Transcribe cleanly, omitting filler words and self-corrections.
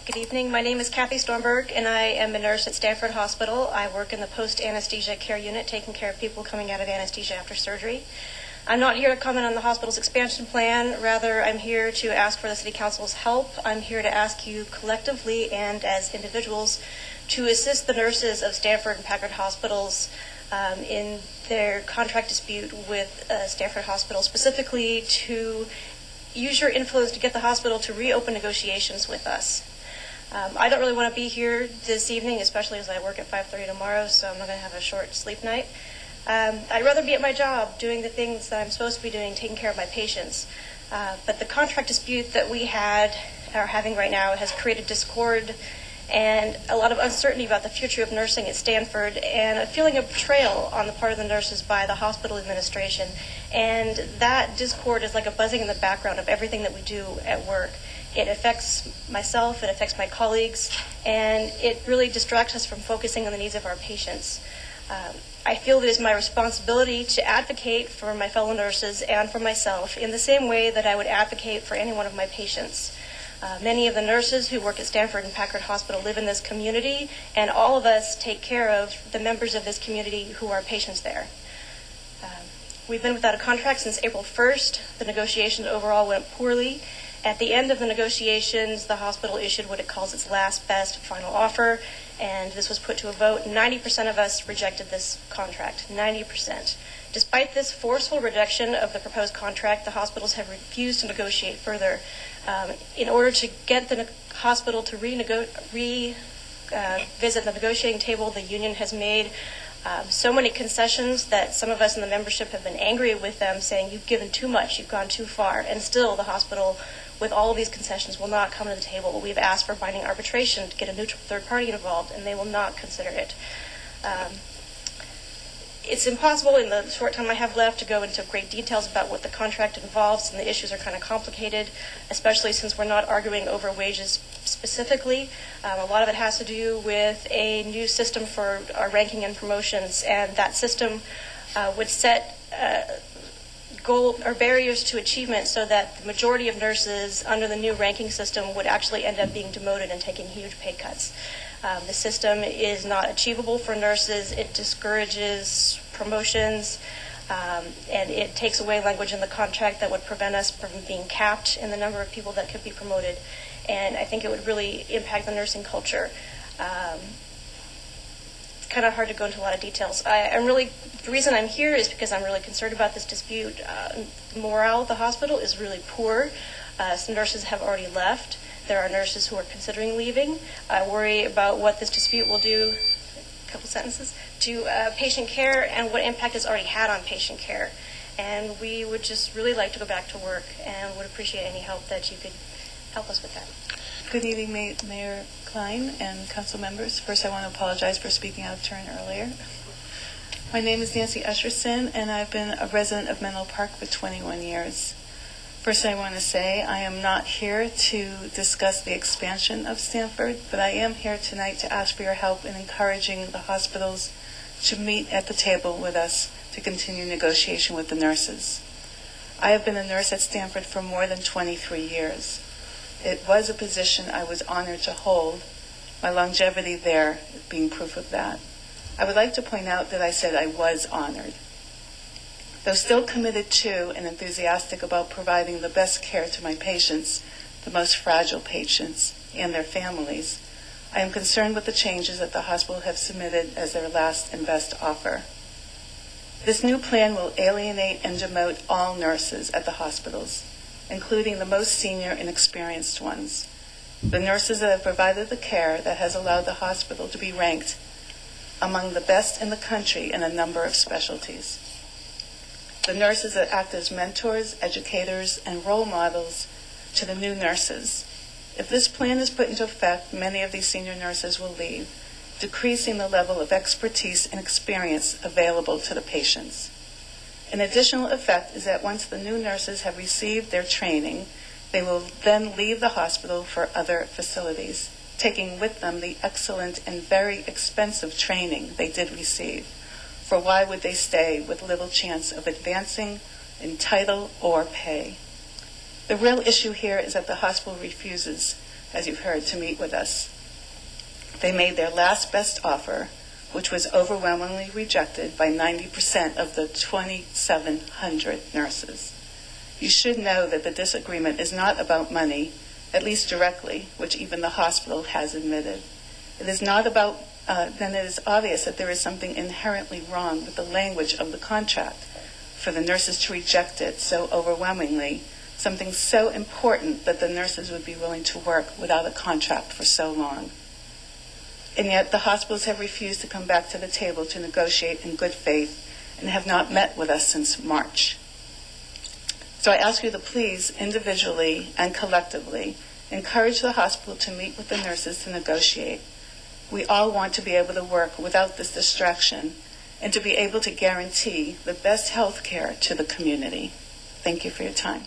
Good evening. My name is Kathy Stormberg, and I am a nurse at Stanford Hospital. I work in the post-anesthesia care unit, taking care of people coming out of anesthesia after surgery. I'm not here to comment on the hospital's expansion plan. Rather, I'm here to ask for the City Council's help. I'm here to ask you collectively and as individuals to assist the nurses of Stanford and Packard Hospitals in their contract dispute with Stanford Hospital, specifically to use your influence to get the hospital to reopen negotiations with us. I don't really want to be here this evening, especially as I work at 5:30 tomorrow, so I'm not going to have a short sleep night. I'd rather be at my job doing the things that I'm supposed to be doing, taking care of my patients. But the contract dispute that we are having right now has created discord and a lot of uncertainty about the future of nursing at Stanford and a feeling of betrayal on the part of the nurses by the hospital administration. And that discord is like a buzzing in the background of everything that we do at work. It affects myself, it affects my colleagues, and it really distracts us from focusing on the needs of our patients. I feel that it is my responsibility to advocate for my fellow nurses and for myself in the same way that I would advocate for any one of my patients. Many of the nurses who work at Stanford and Packard Hospital live in this community, and all of us take care of the members of this community who are patients there. We've been without a contract since April 1st. The negotiations overall went poorly. At the end of the negotiations, the hospital issued what it calls its last best final offer, and this was put to a vote. 90% of us rejected this contract, 90%. Despite this forceful rejection of the proposed contract, the hospitals have refused to negotiate further. In order to get the hospital to revisit the negotiating table, the union has made so many concessions that some of us in the membership have been angry with them, saying, you've given too much, you've gone too far, and still the hospital, with all of these concessions, will not come to the table. We've asked for binding arbitration to get a neutral third party involved, and they will not consider it. It's impossible in the short time I have left to go into great details about what the contract involves, and the issues are kind of complicated, especially since we're not arguing over wages specifically. A lot of it has to do with a new system for our ranking and promotions, and that system would set goal or barriers to achievement so that the majority of nurses under the new ranking system would actually end up being demoted and taking huge pay cuts. The system is not achievable for nurses. It discourages promotions, and it takes away language in the contract that would prevent us from being capped in the number of people that could be promoted. And I think it would really impact the nursing culture. It's kind of hard to go into a lot of details. The reason I'm here is because I'm really concerned about this dispute. Morale at the hospital is really poor. Some nurses have already left. There are nurses who are considering leaving. I worry about what this dispute will do, a couple sentences, to patient care and what impact it's already had on patient care. And we would just really like to go back to work and would appreciate any help that you could help us with that. Good evening, Mayor Klein and council members. First, I want to apologize for speaking out of turn earlier. My name is Nancy Usherson, and I've been a resident of Menlo Park for 21 years. First, I want to say I am not here to discuss the expansion of Stanford, but I am here tonight to ask for your help in encouraging the hospitals to meet at the table with us to continue negotiation with the nurses. I have been a nurse at Stanford for more than 23 years. It was a position I was honored to hold, my longevity there being proof of that. I would like to point out that I said I was honored. Though still committed to and enthusiastic about providing the best care to my patients, the most fragile patients, and their families, I am concerned with the changes that the hospital have submitted as their last and best offer. This new plan will alienate and demote all nurses at the hospitals, including the most senior and experienced ones, the nurses that have provided the care that has allowed the hospital to be ranked among the best in the country in a number of specialties. The nurses that act as mentors, educators, and role models to the new nurses. If this plan is put into effect, many of these senior nurses will leave, decreasing the level of expertise and experience available to the patients. An additional effect is that once the new nurses have received their training, they will then leave the hospital for other facilities, taking with them the excellent and very expensive training they did receive. For why would they stay with little chance of advancing in title or pay? The real issue here is that the hospital refuses as you've heard, to meet with us. They made their last best offer, which was overwhelmingly rejected by 90% of the 2,700 nurses. You should know that the disagreement is not about money, at least directly, which even the hospital has admitted. It is not about, then it is obvious that there is something inherently wrong with the language of the contract for the nurses to reject it so overwhelmingly, something so important that the nurses would be willing to work without a contract for so long. And yet the hospitals have refused to come back to the table to negotiate in good faith and have not met with us since March. So I ask you to please, individually and collectively, encourage the hospital to meet with the nurses to negotiate. We all want to be able to work without this distraction and to be able to guarantee the best health care to the community. Thank you for your time.